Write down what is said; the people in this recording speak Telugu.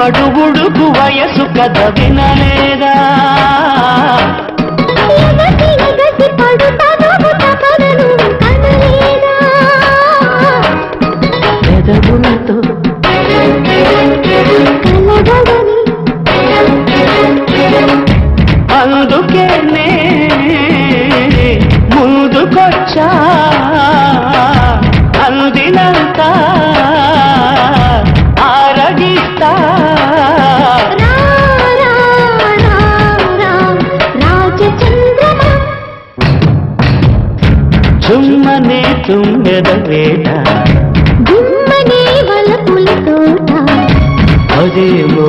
పడు ఉడుకు వయసు కథ వినలేదా పెదవులతో అందుకే ముందుకొచ్చా అందినంత ఆరగిస్తా చుమ్మనే తుమ్మెద వేట గుమ్మనే వలపుల తోట అదేమో